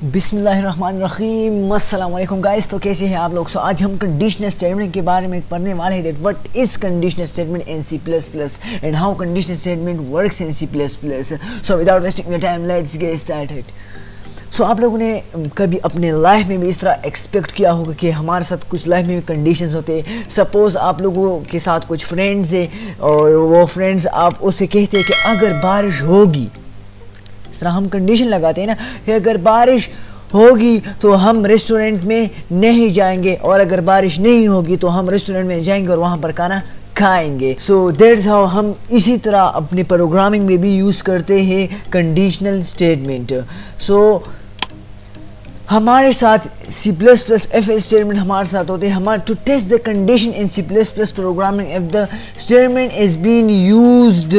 बिस्मिल्लाहिर्रहमानिर्रहीम। अस्सलाम वालेकुम गाइस। तो कैसे हैं आप लोग? सो आज हम कंडीशनल स्टेटमेंट के बारे में पढ़ने वाले हैं। That what is conditional statement in C plus plus and how conditional statement works in C plus plus. So without wasting your time let's get started. So आप लोगों ने कभी अपने लाइफ में भी इस तरह एक्सपेक्ट किया होगा कि हमारे साथ कुछ लाइफ में भी कंडीशंस होते हैं। सपोज़ आप लोगों के साथ कुछ फ्रेंड्स हैं और वो फ्रेंड्स आप उससे कहते हैं कि अगर बारिश होगी, इस तरह हम कंडीशन लगाते हैं ना कि अगर बारिश होगी तो हम रेस्टोरेंट में नहीं जाएंगे, और अगर बारिश नहीं होगी तो हम रेस्टोरेंट में जाएंगे और वहाँ पर खाना खाएंगे। सो दैट्स हाउ हम इसी तरह अपने प्रोग्रामिंग में भी यूज़ करते हैं कंडीशनल स्टेटमेंट। सो हमारे साथ C++ एफ एल स्टेटमेंट हमारे साथ होते हैं। हमारे to test the condition in C++ programming if the statement is been used,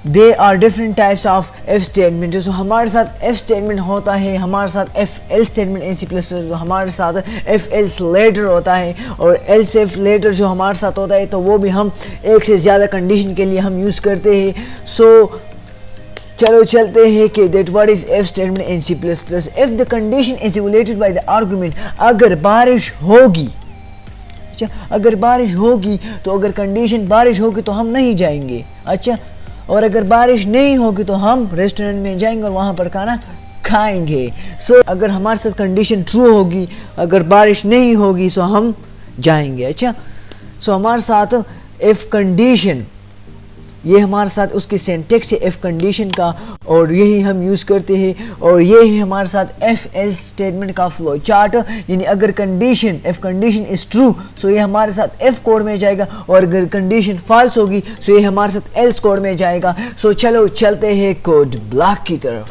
they are different types of if statement. जो हमारे साथ एफ स्टेटमेंट होता है, हमारे साथ if else statement in C++, तो हमारे साथ एफ एल्स लेटर होता है, और एल्स एफ लेटर जो हमारे साथ होता है तो वो भी हम एक से ज़्यादा कंडीशन के लिए हम यूज़ करते हैं। सो चलो चलते हैं कि that what is F statement in C++। If the condition is evaluated by the argument, अगर बारिश होगी, अच्छा अगर बारिश होगी तो अगर कंडीशन बारिश होगी तो हम नहीं जाएंगे, अच्छा, और अगर बारिश नहीं होगी तो हम रेस्टोरेंट में जाएंगे और वहाँ पर खाना खाएंगे। सो अगर हमारे साथ कंडीशन ट्रू होगी, अगर बारिश नहीं होगी तो हम जाएंगे, अच्छा। सो हमारे साथ इफ कंडीशन, ये हमारे साथ उसके सिंटैक्स है इफ कंडीशन का, और यही हम यूज़ करते हैं, और ये है हमारे साथ एफ एल्स स्टेटमेंट का फ्लो चार्ट। यानी अगर condition if condition is true so ये हमारे साथ एफ कोड में जाएगा, और अगर कंडीशन फॉल्स होगी सो ये हमारे साथ एल्स कोड में जाएगा। सो चलो चलते हैं कोड ब्लॉक की तरफ।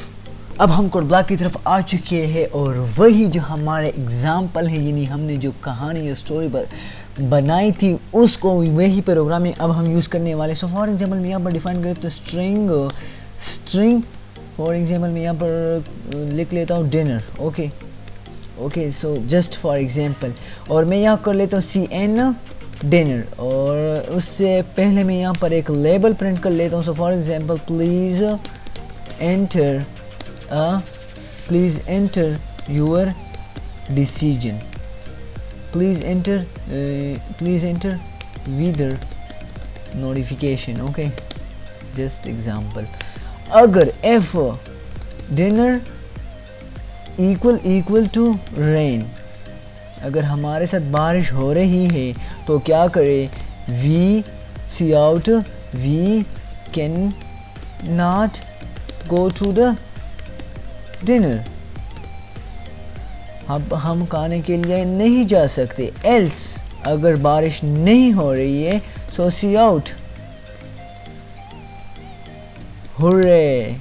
अब हम कोड ब्लॉक की तरफ आ चुके हैं, और वही जो हमारे एग्जाम्पल है, यानी हमने जो कहानी या स्टोरी बनाई थी उसको वही प्रोग्रामिंग अब हम यूज़ करने वाले। सो फॉर एग्जांपल मैं यहाँ पर डिफाइन करें तो स्ट्रिंग फॉर एग्जांपल मैं यहाँ पर लिख लेता हूँ dinner, okay. So just for example, और मैं यहाँ कर लेता हूँ CN डिनर, और उससे पहले मैं यहाँ पर एक लेबल प्रिंट कर लेता हूँ। So for example please enter your decision, please enter weather notification, okay, just example। अगर if dinner equal to rain, अगर हमारे साथ बारिश हो रही है तो क्या करें, we cannot go to the dinner, अब हम खाने के लिए नहीं जा सकते। एल्स अगर बारिश नहीं हो रही है so see out, hurray,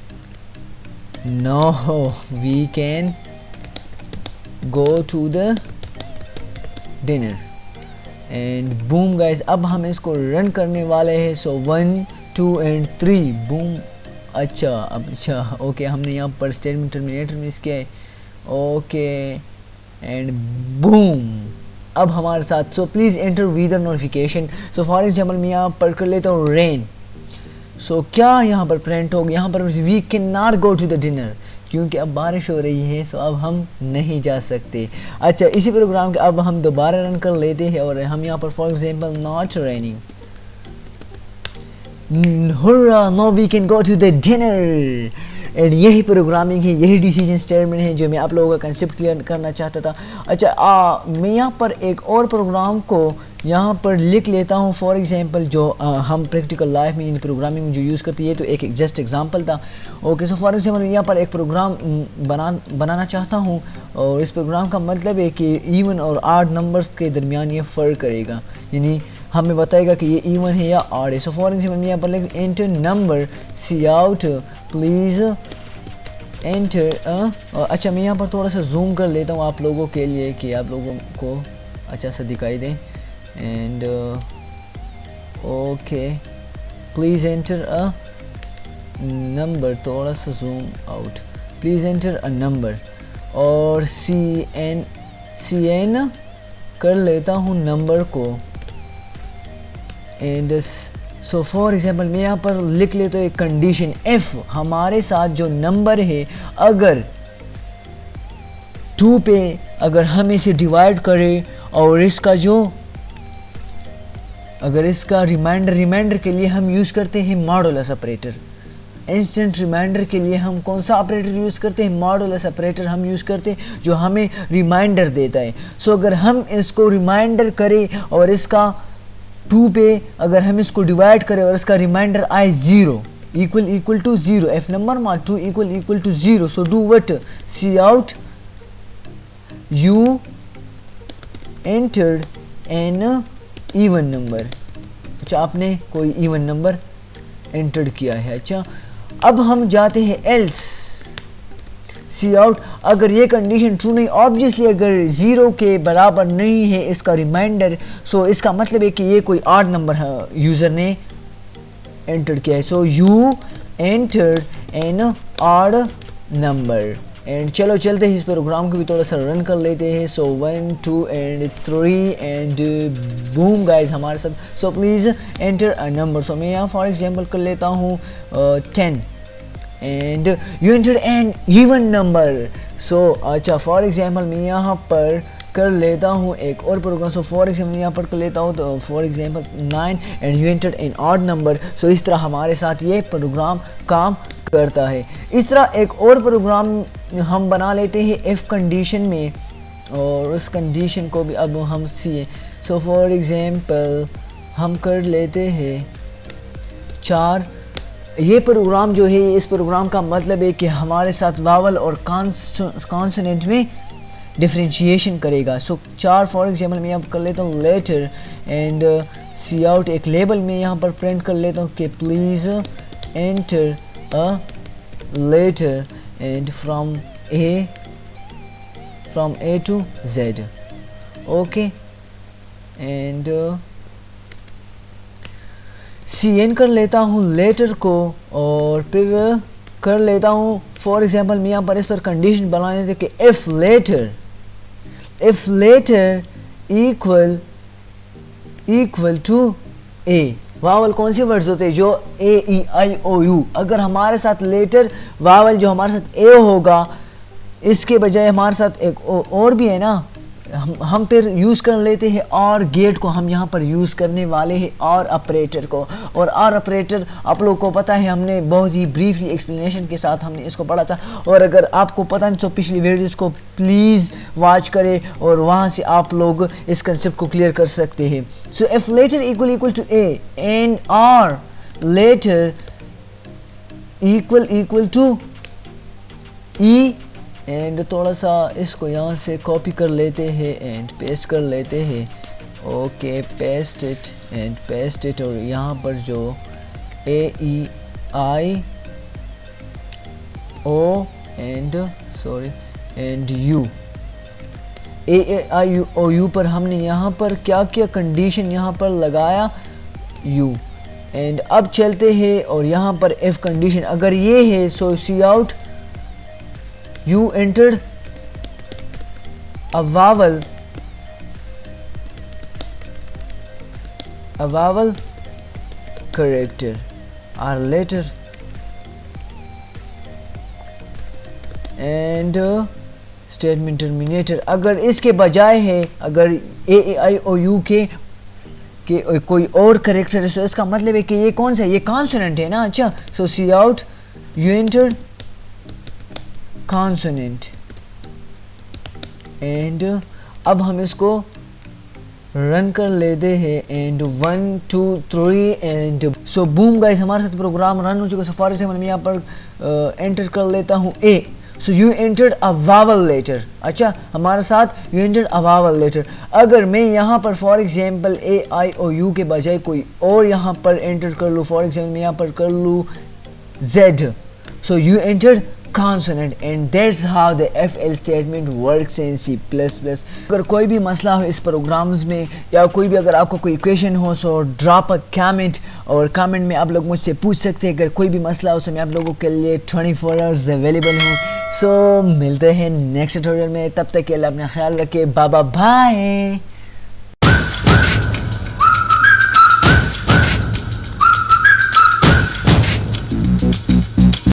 no we can go to the dinner, and boom guys. अब हम इसको रन करने वाले हैं। So 1 2 and 3 boom. अच्छा ओके, हमने यहाँ पर स्टेटमेंट टर्मिनेटर मिस किया है, ओके, एंड बूम। अब हमारे साथ so please enter weather notification. So for example मैं यहाँ पर कर लेता हूँ रेन। सो क्या यहाँ पर प्रिंट होगा, यहाँ पर we can not go to the dinner, क्योंकि अब बारिश हो रही है सो अब हम नहीं जा सकते। अच्छा, इसी प्रोग्राम के अब हम दोबारा रन कर लेते हैं, और हम यहाँ पर for example not raining, hurrah, no we can go to the dinner. And यही प्रोग्रामिंग है, यही डिसीजन स्टेटमेंट है जो मैं आप लोगों का कंसेप्ट क्लियर करना चाहता था। अच्छा, मैं यहाँ पर एक और प्रोग्राम को यहाँ पर लिख लेता हूँ। फॉर एग्जांपल जो हम प्रैक्टिकल लाइफ में इन प्रोग्रामिंग में जो यूज़ करती है, तो एक जस्ट एग्जांपल था, ओके। सो फॉर एग्जांपल मैं यहाँ पर एक प्रोग्राम बनाना चाहता हूँ, और इस प्रोग्राम का मतलब है कि इवन और ऑड नंबर्स के दरमियान ये फ़र्क करेगा, यानी हमें बताएगा कि ये इवन है या ऑड है। सो फॉर एग्जांपल मैं यहाँ पर लिख enter number, C out, please enter. अच्छा, मैं यहाँ पर थोड़ा सा जूम कर लेता हूँ आप लोगों के लिए कि आप लोगों को अच्छा सा दिखाई दे, and okay, please enter a number, थोड़ा सा zoom out, please enter a number, और CN कर लेता हूँ नंबर को, एंड सो फॉर एग्जाम्पल मैं यहाँ पर लिख लेता हूँ एक कंडीशन एफ, हमारे साथ जो नंबर है अगर 2 पे अगर हम इसे डिवाइड करें और इसका जो अगर इसका रिमाइंडर के लिए हम यूज़ करते हैं मॉडुलस ऑपरेटर। इंस्टेंट रिमाइंडर के लिए हम कौन सा ऑपरेटर यूज़ करते हैं? मॉडुलस ऑपरेटर हम यूज़ करते हैं जो हमें रिमाइंडर देता है। सो अगर हम इसको रिमाइंडर करें और इसका 2 पे अगर हम इसको डिवाइड करें और इसका रिमाइंडर आए 0 इक्वल टू 0, एफ नंबर मा 2 equal to 0, so do what? C out you entered an even number. अच्छा, आपने कोई इवन नंबर एंटर किया है। अच्छा, अब हम जाते हैं एल्स, सी आउट अगर ये कंडीशन ट्रू नहीं, ऑब्वियसली अगर 0 के बराबर नहीं है इसका रिमाइंडर, सो इसका मतलब है कि ये कोई ऑड नंबर है यूज़र ने एंटर किया है। So you enter an odd number. And चलो चलते हैं इस प्रोग्राम को भी थोड़ा सा रन कर लेते हैं। So 1 2 and 3 and boom guys हमारे साथ। So please enter a number. So मैं यहाँ फॉर एग्जांपल कर लेता हूँ 10 and you enter an even number. So अच्छा फॉर एग्जांपल मैं यहाँ पर कर लेता हूँ एक और प्रोग्राम। सो फॉर एग्जाम्पल यहाँ पर कर लेता हूँ तो for example 9 and you enter in odd number. So इस तरह हमारे साथ ये प्रोग्राम काम करता है। इस तरह एक और प्रोग्राम हम बना लेते हैं इफ़ कंडीशन में, और उस कंडीशन को भी अब हम सीए। सो फॉर एग्जांपल हम कर लेते हैं 4। ये प्रोग्राम जो है इस प्रोग्राम का मतलब है कि हमारे साथ वावल और कॉन्सोनेंट में डिफरेंशिएशन करेगा। सो 4 फॉर एग्जांपल मैं यहाँ कर लेता हूँ लेटर एंड सी आउट एक लेबल में यहाँ पर प्रिंट कर लेता हूँ कि please enter a letter and from A to Z. Okay, and C in कर लेता हूँ लेटर को और फिर कर लेता हूँ फॉर एग्जांपल मैं यहाँ पर इस पर कंडीशन बना लेते कि if letter equal to A. Vowel कौन से वर्ड्स होते हैं? जो A E I O you. अगर हमारे साथ लेटर वावल जो हमारे साथ ए होगा, इसके बजाय हमारे साथ एक और भी है ना, हम फिर यूज़ कर लेते हैं और गेट को हम यहाँ पर यूज़ करने वाले हैं और ऑपरेटर को। और ऑपरेटर आप लोगों को पता है, हमने बहुत ही ब्रीफली एक्सप्लेनेशन के साथ हमने इसको पढ़ा था। और अगर आपको पता नहीं तो पिछली वीडियोस को प्लीज़ वॉच करें और वहाँ से आप लोग इस कंसेप्ट को क्लियर कर सकते हैं। So if letter equal to A and और letter equal to E, and थोड़ा सा इसको यहाँ से कॉपी कर लेते हैं एंड पेस्ट कर लेते हैं। ओके, पेस्ट इट और यहाँ पर जो A E I O and U, A I O U पर हमने यहाँ पर क्या किया? कंडीशन यहाँ पर लगाया यू। एंड अब चलते हैं और यहाँ पर इफ कंडीशन अगर ये है, so see out you entered a vowel character or letter and statement terminator। अगर इसके बजाय है, अगर ए आई ओ यू के कोई और करेक्टर है, तो इसका मतलब है कि ये कौन सा है? ये कॉन्सोनेंट है ना। अच्छा, so see out you entered consonant and अब हम इसको रन कर लेते हैं and 1 2 3 and so boom guys हमारे साथ प्रोग्राम रन हो चुका है। सो फॉर एग्जाम्पल मैं यहाँ पर एंटर कर लेता हूँ A. So you entered a vowel letter. अच्छा, हमारे साथ you entered a vowel letter. अगर मैं यहाँ पर for example A I O U के बजाय कोई और यहाँ पर एंटर कर लूँ, फॉर एग्जाम्पल मैं यहाँ पर कर लूँ Z, so you entered consonant and that's how the FL statement works in C++। अगर कोई भी मसला हो इस प्रोग्राम्स में या कोई भी अगर आपको कोई क्वेश्चन हो, सो ड्रॉप अ कमेंट और कमेंट में आप लोग मुझसे पूछ सकते हैं। अगर कोई भी मसला हो तो मैं आप लोगों के लिए 24 आवर्स अवेलेबल हूँ। सो मिलते हैं नेक्स्ट ट्यूटोरियल में, तब तक के लिए अपना ख्याल रखिए। Bye bye.